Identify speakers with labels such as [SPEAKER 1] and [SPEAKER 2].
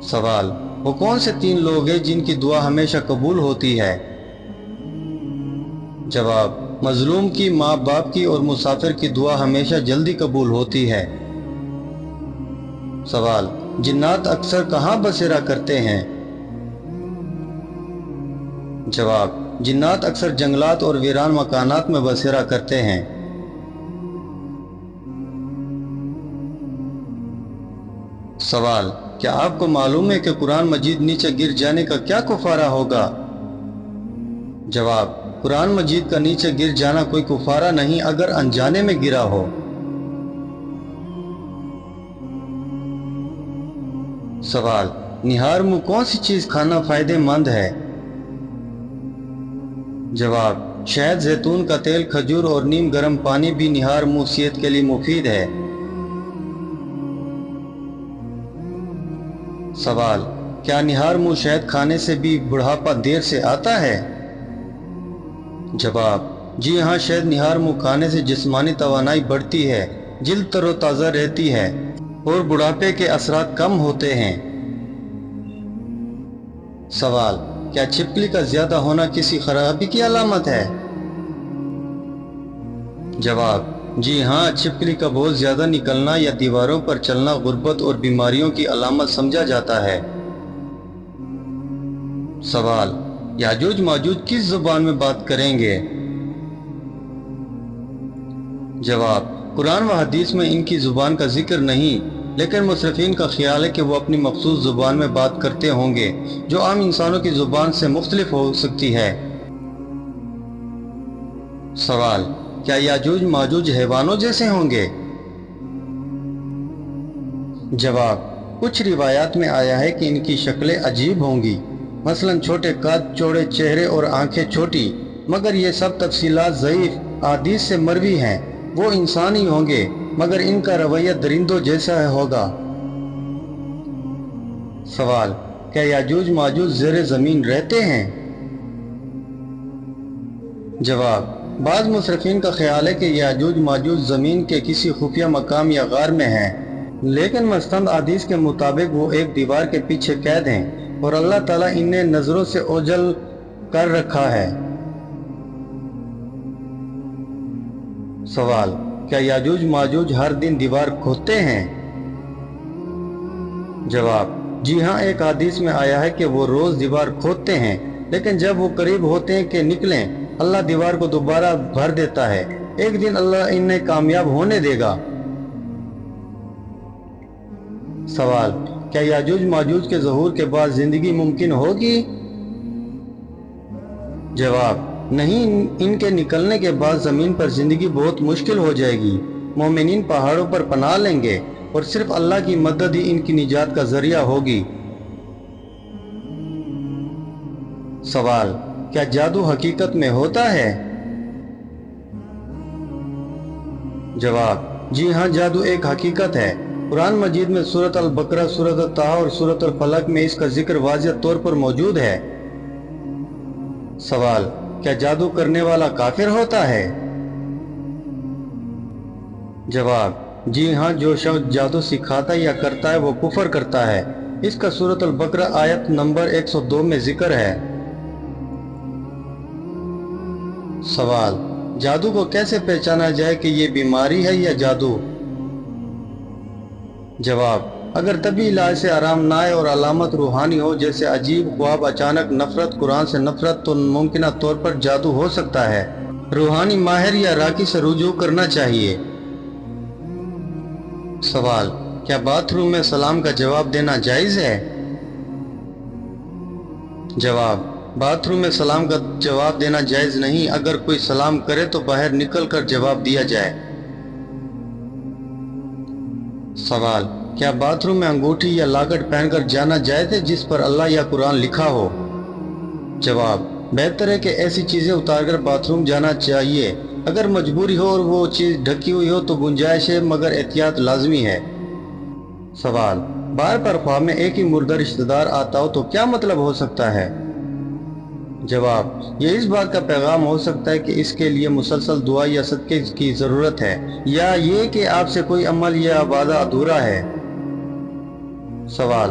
[SPEAKER 1] سوال: وہ کون سے 3 لوگ ہیں جن کی دعا ہمیشہ قبول ہوتی ہے؟ جواب: مظلوم کی، ماں باپ کی اور مسافر کی دعا ہمیشہ جلدی قبول ہوتی ہے۔ سوال: جنات اکثر کہاں بسیرا کرتے ہیں؟ جواب: جنات اکثر جنگلات اور ویران مکانات میں بسیرا کرتے ہیں۔ سوال: کیا آپ کو معلوم ہے کہ قرآن مجید نیچے گر جانے کا کیا کفارہ ہوگا؟ جواب: قرآن مجید کا نیچے گر جانا کوئی کفارہ نہیں اگر انجانے میں گرا ہو۔ سوال: نہار منہ کون سی چیز کھانا فائدہ مند ہے؟ جواب: شہد، زیتون کا تیل، کھجور اور نیم گرم پانی بھی نہار منہ صحت کے لیے مفید ہے۔ سوال: کیا نہار منہ شہد کھانے سے بھی بڑھاپا دیر سے آتا ہے؟ جواب: جی ہاں، شہد نہار منہ کھانے سے جسمانی توانائی بڑھتی ہے، جلد تر و تازہ رہتی ہے اور بڑھاپے کے اثرات کم ہوتے ہیں۔ سوال: کیا چھپکلی کا زیادہ ہونا کسی خرابی کی علامت ہے؟ جواب: جی ہاں، چھپکلی کا بہت زیادہ نکلنا یا دیواروں پر چلنا غربت اور بیماریوں کی علامت سمجھا جاتا ہے۔ سوال: یاجوج ماجوج کس زبان میں بات کریں گے؟ جواب: قرآن و حدیث میں ان کی زبان کا ذکر نہیں، لیکن مصرفین کا خیال ہے کہ وہ اپنی مخصوص زبان میں بات کرتے ہوں گے جو عام انسانوں کی زبان سے مختلف ہو سکتی ہے۔ سوال: کیا یاجوج ماجوج حیوانوں جیسے ہوں گے؟ جواب: کچھ روایات میں آیا ہے کہ ان کی شکلیں عجیب ہوں گی، مثلا چھوٹے قد، چوڑے چہرے اور آنکھیں چھوٹی، مگر یہ سب تفصیلات ضعیف احادیث سے مروی ہیں۔ وہ انسان ہی ہوں گے مگر ان کا رویہ درندوں جیسا ہوگا۔ سوال: کیا یاجوج ماجوج زیر زمین رہتے ہیں؟ جواب: بعض مصرفین کا خیال ہے کہ یاجوج ماجوج زمین کے کسی خفیہ مقام یا غار میں ہیں، لیکن مستند احادیث کے مطابق وہ ایک دیوار کے پیچھے قید ہیں اور اللہ تعالیٰ انہیں نظروں سے اوجھل کر رکھا ہے۔ سوال: کیا یاجوج ماجوج ہر دن دیوار کھودتے ہیں؟ جواب: جی ہاں، ایک حدیث میں آیا ہے کہ وہ روز دیوار کھودتے ہیں، لیکن جب وہ قریب ہوتے ہیں کہ نکلیں، اللہ دیوار کو دوبارہ بھر دیتا ہے۔ ایک دن اللہ انہیں کامیاب ہونے دے گا۔ سوال: کیا یاجوج ماجوج کے ظہور کے بعد زندگی ممکن ہوگی؟ جواب: نہیں، ان کے نکلنے کے بعد زمین پر زندگی بہت مشکل ہو جائے گی۔ مومنین پہاڑوں پر پناہ لیں گے اور صرف اللہ کی مدد ہی ان کی نجات کا ذریعہ ہوگی۔ سوال: کیا جادو حقیقت میں ہوتا ہے؟ جواب: جی ہاں، جادو ایک حقیقت ہے۔ قرآن مجید میں سورۃ البقرہ، سورۃ الطٰہٰ اور سورۃ الفلق میں اس کا ذکر واضح طور پر موجود ہے۔ سوال: کیا جادو کرنے والا کافر ہوتا ہے؟ جواب: جی ہاں، جو شخص جادو سکھاتا یا کرتا ہے وہ کفر کرتا ہے۔ اس کا سورۃ البقرہ آیت نمبر 102 میں ذکر ہے۔ سوال: جادو کو کیسے پہچانا جائے کہ یہ بیماری ہے یا جادو؟ جواب: اگر طبی علاج سے آرام نہ آئے اور علامت روحانی ہو، جیسے عجیب خواب، اچانک نفرت، قرآن سے نفرت، تو ممکنہ طور پر جادو ہو سکتا ہے۔ روحانی ماہر یا راقی سے رجوع کرنا چاہیے۔ سوال: کیا باتھ روم میں سلام کا جواب دینا جائز ہے؟ جواب: باتھ روم میں سلام کا جواب دینا جائز نہیں۔ اگر کوئی سلام کرے تو باہر نکل کر جواب دیا جائے۔ سوال: کیا باتھ روم میں انگوٹھی یا لاکٹ پہن کر جانا جائز ہے جس پر اللہ یا قرآن لکھا ہو؟ جواب: بہتر ہے کہ ایسی چیزیں اتار کر باتھ روم جانا چاہیے۔ اگر مجبوری ہو اور وہ چیز ڈھکی ہوئی ہو تو گنجائش ہے، مگر احتیاط لازمی ہے۔ سوال: بار بار خواب میں ایک ہی مردہ رشتہ دار آتا ہو تو کیا مطلب ہو سکتا ہے؟ جواب: یہ اس بات کا پیغام ہو سکتا ہے کہ اس کے لیے مسلسل دعا یا صدقے کی ضرورت ہے، یا یہ کہ آپ سے کوئی عمل یا عبادہ ادھورا ہے۔ سوال: